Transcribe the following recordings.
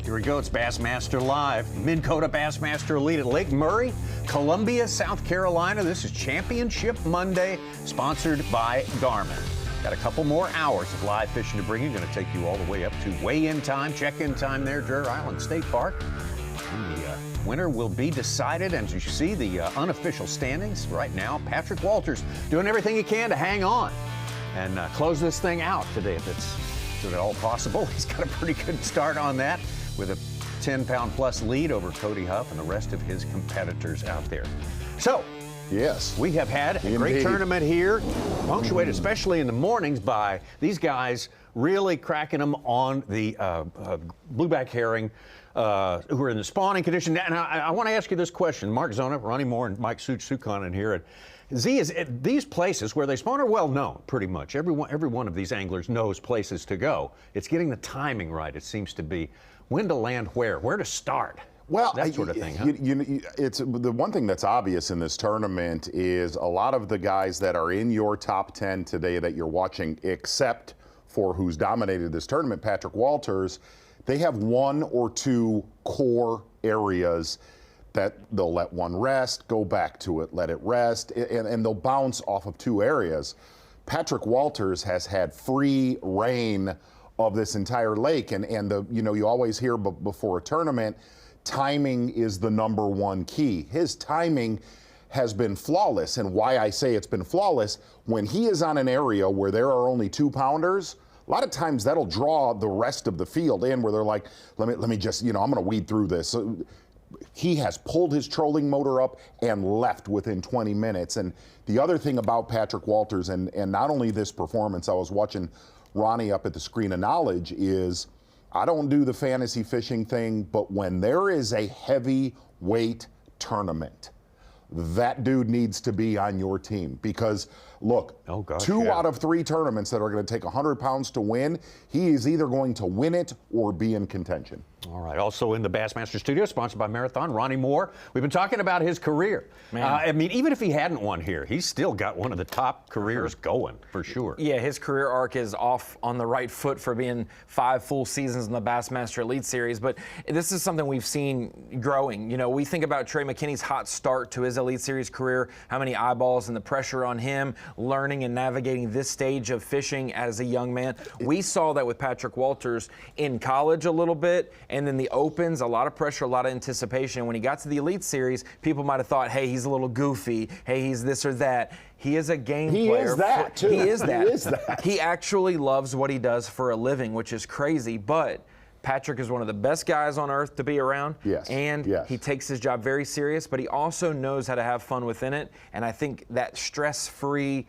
Here we go. It's Bassmaster Live. Minn Kota Bassmaster Elite at Lake Murray, Columbia, South Carolina. This is Championship Monday, sponsored by Garmin. Got a couple more hours of live fishing to bring you. Going to take you all the way up to weigh-in time, check-in time there, Dreher Island State Park. And the winner will be decided. And as you see, the unofficial standings right now, Patrick Walters doing everything he can to hang on and close this thing out today if it's at all possible. He's got a pretty good start on that, with a 10-pound-plus lead over Cody Huff and the rest of his competitors out there. So, yes, we have had a great tournament here, punctuated especially in the mornings by these guys really cracking them on the blueback herring who are in the spawning condition. And I want to ask you this question. Mark Zona, Ronnie Moore, and Mike Sukon in here. These places where they spawn are well known, pretty much. Every one of these anglers knows places to go. It's getting the timing right, it seems to be. When to land where to start. Well, that sort of thing, huh? It's the one thing that's obvious in this tournament is a lot of the guys that are in your top 10 today that you're watching, except for who's dominated this tournament, Patrick Walters, they have one or two core areas that they'll let one rest, go back to it, let it rest, and they'll bounce off of two areas. Patrick Walters has had free reign of this entire lake, and you always hear before a tournament, timing is the #1 key. His timing has been flawless, and why I say it's been flawless, when he is on an area where there are only 2-pounders, a lot of times that'll draw the rest of the field in, where they're like, let me just, I'm going to weed through this. So he has pulled his trolling motor up and left within 20 minutes. And the other thing about Patrick Walters, and not only this performance, I was watching Ronnie up at the Screen of Knowledge, is I don't do the fantasy fishing thing, but when there is a heavyweight tournament, that dude needs to be on your team, because look, two out of 3 tournaments that are going to take 100 pounds to win, he is either going to win it or be in contention. All right. Also in the Bassmaster studio, sponsored by Marathon, Ronnie Moore. We've been talking about his career. I mean, even if he hadn't won here, he's still got one of the top careers going, for sure. Yeah, his career arc is off on the right foot for being 5 full seasons in the Bassmaster Elite Series. But this is something we've seen growing. We think about Trey McKinney's hot start to his Elite Series career, how many eyeballs and the pressure on him, learning and navigating this stage of fishing as a young man. We saw that with Patrick Walters in college a little bit, and then the Opens, a lot of pressure, a lot of anticipation. When he got to the Elite Series, people might have thought, hey, he's a little goofy, hey, he's this or that. He is a game player. He is that, too. He is that. He actually loves what he does for a living, which is crazy, but Patrick is one of the best guys on earth to be around. Yes. And he takes his job very serious, but he also knows how to have fun within it. And I think that stress-free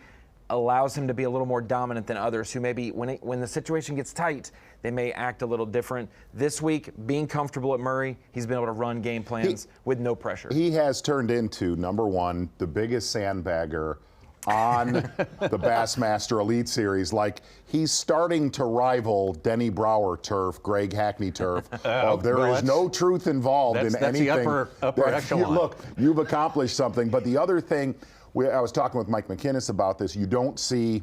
allows him to be a little more dominant than others who maybe, when the situation gets tight, they may act a little different. This week, being comfortable at Murray, he's been able to run game plans with no pressure. He has turned into, #1, the biggest sandbagger on the Bassmaster Elite Series. Like, he's starting to rival Denny Brower turf, Greg Hackney turf. There is no truth involved in anything. That's the upper echelon. Look, you've accomplished something. But the other thing, I was talking with Mike McInnes about this, you don't see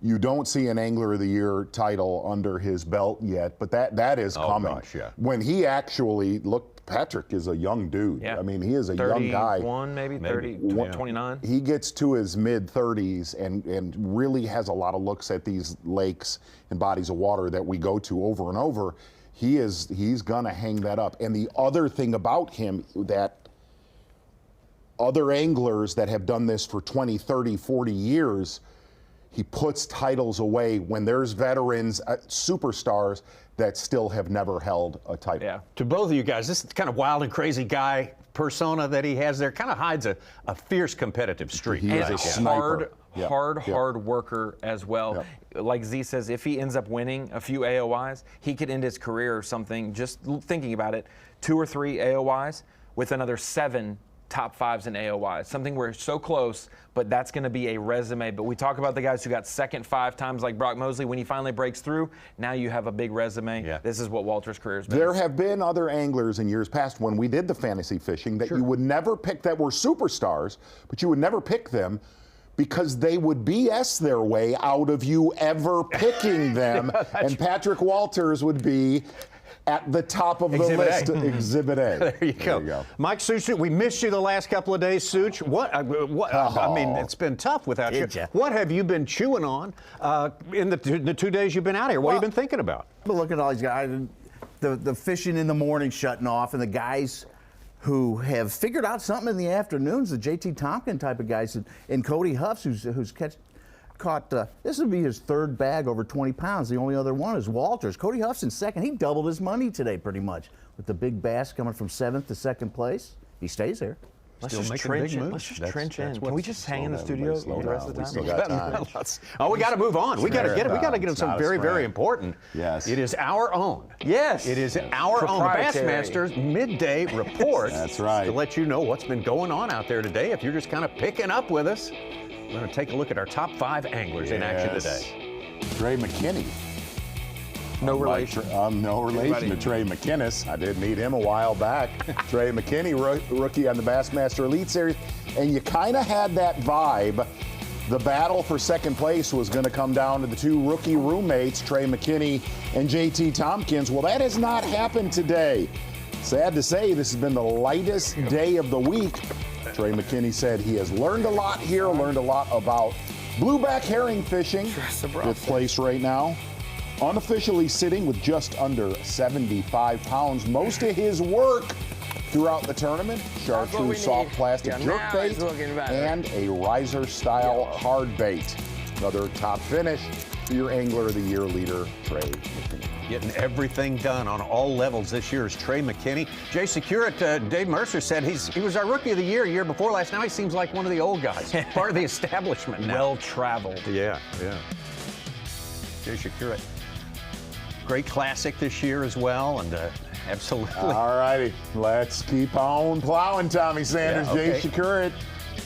an Angler of the Year title under his belt yet, but that is coming. Gosh, yeah. When he actually, Patrick is a young dude. Yeah. I mean, he is a young guy. 31, maybe 30, 29. He gets to his mid-30s and really has a lot of looks at these lakes and bodies of water that we go to over and over. He's gonna hang that up. And the other thing about him that other anglers that have done this for 20, 30, 40 years, he puts titles away when there's veterans, superstars that still have never held a title. Yeah. To both of you guys, this kind of wild and crazy guy persona that he has there kind of hides a fierce competitive streak. He is a sniper. Hard worker as well. Like Z says, if he ends up winning a few AOYs, he could end his career or something, just thinking about it, 2 or 3 AOYs with another 7 top 5s in AOY. Something we're so close, but that's going to be a resume. But we talk about the guys who got second 5 times like Brock Mosley. When he finally breaks through, now you have a big resume. Yeah. This is what Walter's career has been. There have been other anglers in years past when we did the fantasy fishing that you would never pick, that were superstars, but you would never pick them because they would B.S. their way out of you ever picking them, and Patrick Walters would be at the top of the Exhibit list. A. Exhibit A. There you go. Mike Such, we missed you the last couple of days, Such. I mean, it's been tough without you. What have you been chewing on in the 2 days you've been out here? What have you been thinking about? But look at all these guys. The fishing in the morning shutting off, and the guys who have figured out something in the afternoons, the J.T. Tompkins type of guys, and Cody Huffs, who's caught, this would be his third bag over 20 pounds. The only other one is Walters. Cody Huffs in second. He doubled his money today pretty much with the big bass coming from 7th to 2nd place. He stays there. Let's just trench in. Can we just hang in the studio the rest of the time? We still got time. Oh, we got to move on. We got to get into something very, very important. Yes. It is our own. Yes. It is our own Bassmasters midday report. That's right. To let you know what's been going on out there today. If you're just kind of picking up with us, we're going to take a look at our top 5 anglers in action today. Trey McKinney. No relation. No relation to Trey McInnes. I did meet him a while back. Trey McKinney, rookie on the Bassmaster Elite Series. And you kind of had that vibe. The battle for second place was going to come down to the 2 rookie roommates, Trey McKinney and J.T. Tompkins. Well, that has not happened today. Sad to say, this has been the lightest day of the week. Trey McKinney said he has learned a lot here, learned a lot about blueback herring fishing. Fifth place right now. Unofficially sitting with just under 75 pounds. Most of his work throughout the tournament, chartreuse soft plastic jerkbait and a riser-style hard bait. Another top finish for your Angler of the Year leader, Trey McKinney. Getting everything done on all levels this year is Trey McKinney. Jay Security, Dave Mercer said he was our Rookie of the year before last. Now he seems like one of the old guys, part of the establishment now. Well-traveled. Yeah. Jay Security. Great classic this year as well, and absolutely. All righty, let's keep on plowing, Tommy Sanders. Jay Security.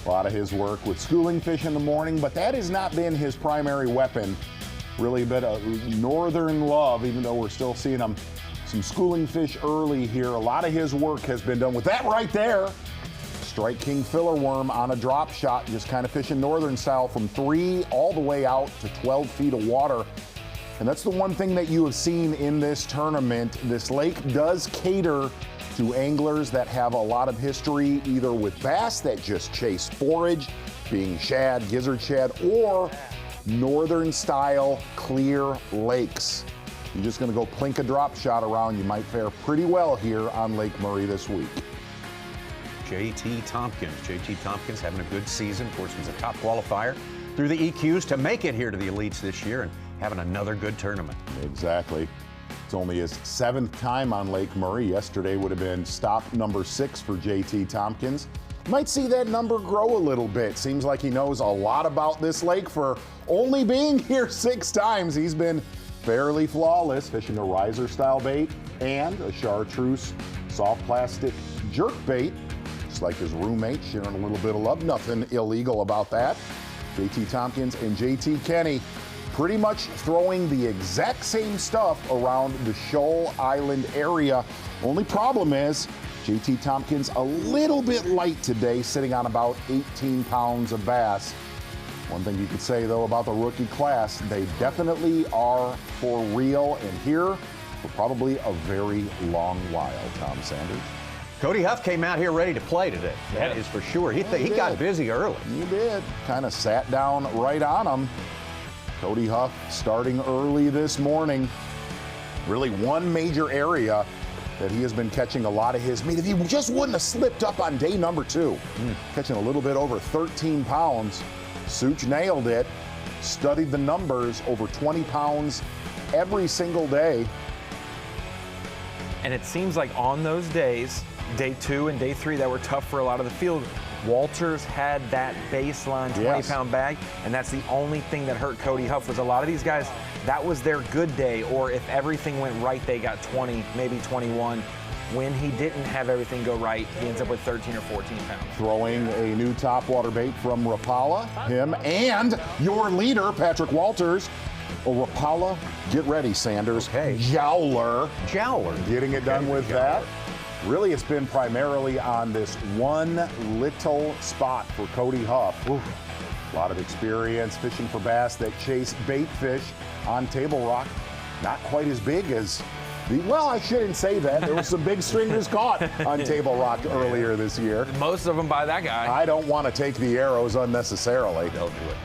A lot of his work with schooling fish in the morning, but that has not been his primary weapon. Really a bit of northern love, even though we're still seeing some schooling fish early here. A lot of his work has been done with that right there. Strike King filler worm on a drop shot, just kind of fishing northern style from 3 all the way out to 12 feet of water. And that's the one thing that you have seen in this tournament. This lake does cater to anglers that have a lot of history, either with bass that just chase forage, being shad, gizzard shad, or northern style clear lakes. You're just going to go plink a drop shot around, you might fare pretty well here on Lake Murray this week. J.T. Tompkins. J.T. Tompkins having a good season. Of course, he was a top qualifier through the EQs to make it here to the elites this year and having another good tournament. Exactly. It's only his 7th time on Lake Murray. Yesterday would have been stop number 6 for J.T. Tompkins. Might see that number grow a little bit. Seems like he knows a lot about this lake for only being here 6 times. He's been fairly flawless, fishing a riser style bait and a chartreuse soft plastic jerk bait. Just like his roommate, sharing a little bit of love. Nothing illegal about that. J.T. Tompkins and J.T. Kenny pretty much throwing the exact same stuff around the Shoal Island area. Only problem is J.T. Tompkins a little bit light today, sitting on about 18 pounds of bass. One thing you could say, though, about the rookie class, they definitely are for real, and here for probably a very long while, Tom Sanders. Cody Huff came out here ready to play today. That is for sure. He got busy early. He did. Kind of sat down right on him. Cody Huff starting early this morning. Really one major area that he has been catching a lot of his meat. If he just wouldn't have slipped up on day number 2, catching a little bit over 13 pounds, Such nailed it, studied the numbers, over 20 pounds every single day. And it seems like on those days, day 2 and day 3 that were tough for a lot of the field, Walters had that baseline 20-pound bag, and that's the only thing that hurt Cody Huff. Was a lot of these guys, that was their good day, or if everything went right, they got 20, maybe 21. When he didn't have everything go right, he ends up with 13 or 14 pounds. Throwing a new topwater bait from Rapala, him and your leader, Patrick Walters. Rapala, get ready, Sanders. Jowler. Getting it done with that. Really, it's been primarily on this one little spot for Cody Huff. A lot of experience fishing for bass that chase bait fish on Table Rock. Not quite as big as well, I shouldn't say that. There were some big stringers caught on Table Rock earlier this year. Most of them by that guy. I don't want to take the arrows unnecessarily. Don't do it.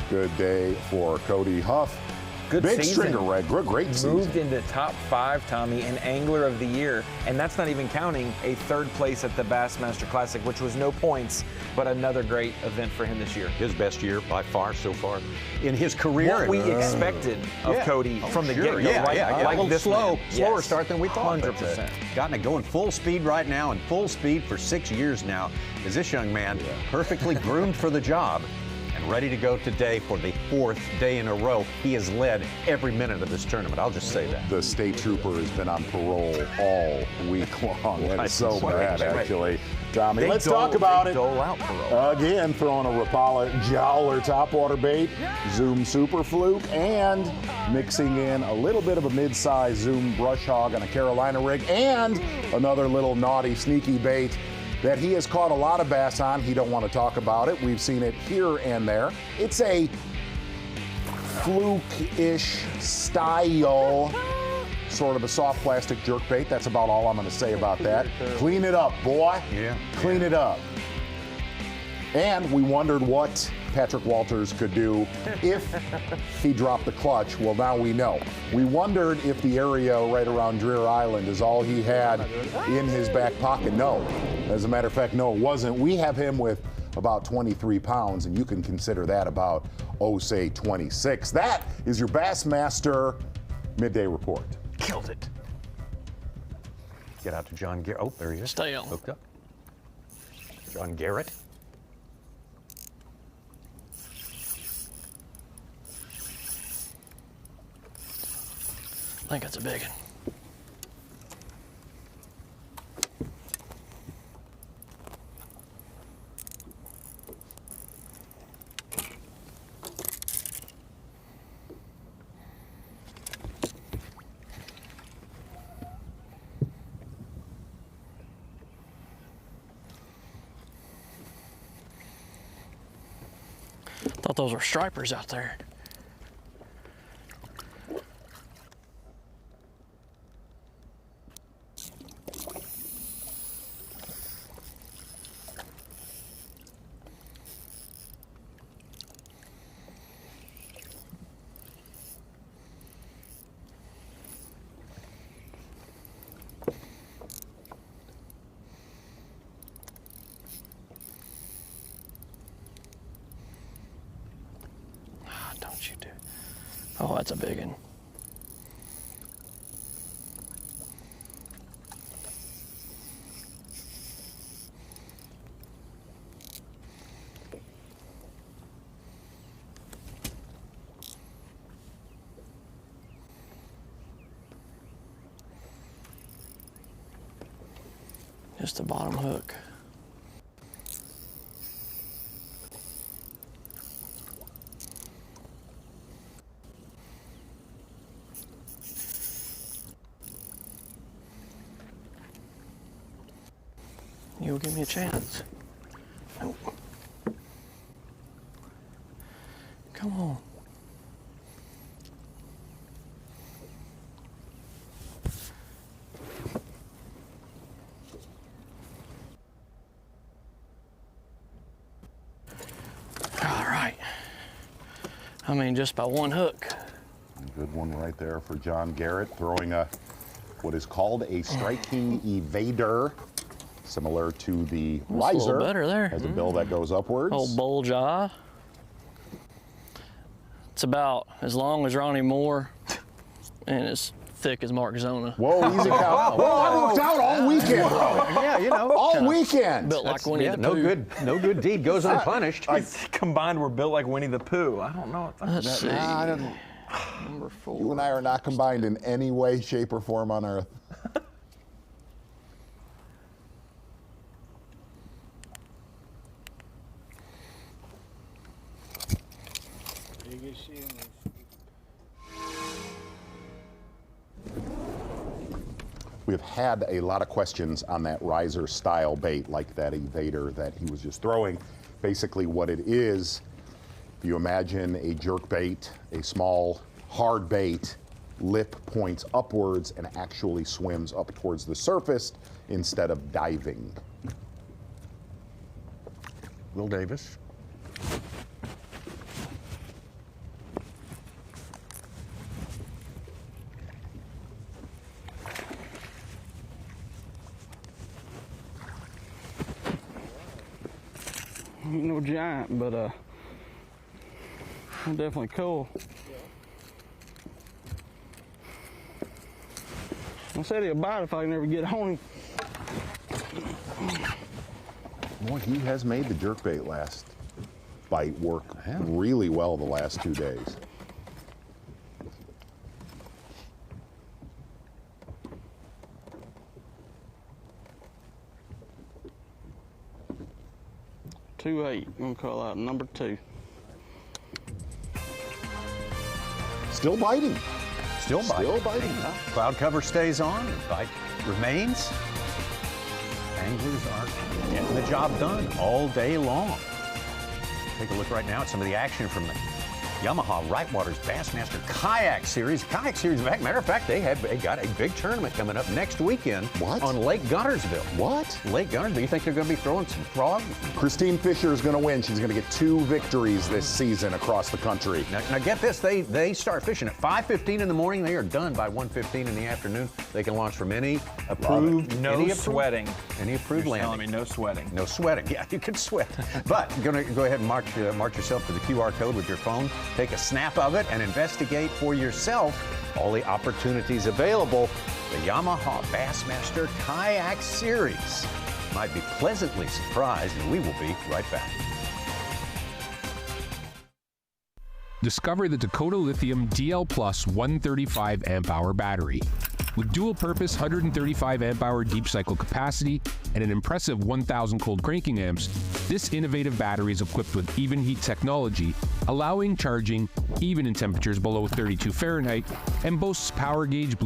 Good day for Cody Huff. Good Big season. stringer red, great season. Moved into top 5, Tommy, and Angler of the Year. And that's not even counting a 3rd place at the Bassmaster Classic, which was no points, but another great event for him this year. His best year by far so far in his career. What we expected of Yeah. Cody from the Sure. get-go. Yeah, like, yeah. like a little this slow, man. slower Yes. start than we thought. 100%. Gotten it going full speed right now, and full speed for 6 years now. Is this young man perfectly groomed for the job and ready to go today for the 4th day in a row? He has led every minute of this tournament. I'll just say that. The state trooper has been on parole all week long. That's so bad, actually. Tommy, let's talk about it. Dole out parole. Again, throwing a Rapala Jowler topwater bait, Zoom Super Fluke, and mixing in a little bit of a mid-size Zoom Brush Hog on a Carolina rig, and another little naughty, sneaky bait that he has caught a lot of bass on. He don't want to talk about it. We've seen it here and there. It's a fluke-ish style, sort of a soft plastic jerkbait. That's about all I'm going to say about that. Clean it up, boy. Yeah. Clean it up. And we wondered what Patrick Walters could do if he dropped the clutch. Well, now we know. We wondered if the area right around Dreer Island is all he had in his back pocket. No. As a matter of fact, no, it wasn't. We have him with about 23 pounds, and you can consider that about, say, 26. That is your Bassmaster Midday Report. Killed it. Get out to John Garrett. Oh, there he is. Stay on. Hooked up. John Garrett. I think it's a big one. Thought those were stripers out there. Don't you do. Oh, that's a big one. Just a bottom hook. You'll give me a chance. Nope. Come on. All right. I mean, just by one hook. Good one right there for John Garrett, throwing what is called a striking evader, similar to the That's a little riser. better there. Has a bill that goes upwards. Old bulge eye. It's about as long as Ronnie Moore and as thick as Mark Zona. Whoa, easy cow. Whoa, I worked out all weekend, bro. Yeah, you know. All weekend. Built like Winnie Yeah, the no Pooh. good deed goes unpunished. Combined, we're built like Winnie the Pooh. I don't know. Let's see. Nah, I don't- Number 4. You and I are not combined in any way, shape, or form on earth. We have had a lot of questions on that riser style bait, like that evader that he was just throwing. Basically what it is, if you imagine a jerk bait, a small hard bait, lip points upwards and actually swims up towards the surface instead of diving. Will Davis. Ain't no giant, but definitely cool. I said he'll bite if I can ever get on him. Boy, he has made the jerkbait last bite work really well the last 2 days. $2.8. I'm gonna call out number 2. Still biting. Still biting. Still biting. Cloud cover stays on, the bite remains. Anglers are getting the job done all day long. Take a look right now at some of the action from the Yamaha Right Waters Bassmaster Kayak Series. Kayak Series, matter of fact, they got a big tournament coming up next weekend on Lake Guntersville. What? Lake Guntersville. You think they're going to be throwing some frog? Christine Fisher is going to win. She's going to get 2 victories this season across the country. Now get this, they start fishing at 5:15 in the morning. They are done by 1:15 in the afternoon. They can launch from any approved, Sweating. Any approved You're landing. telling me no sweating. No sweating. Yeah, you can sweat. But you're going to go ahead and mark yourself to the QR code with your phone. Take a snap of it and investigate for yourself all the opportunities available. The Yamaha Bassmaster Kayak Series. Might be pleasantly surprised, and we will be right back. Discover the Dakota Lithium DL Plus 135 amp hour battery. With dual purpose 135 amp hour deep cycle capacity and an impressive 1000 cold cranking amps, this innovative battery is equipped with even heat technology, allowing charging even in temperatures below 32 Fahrenheit, and boasts power gauge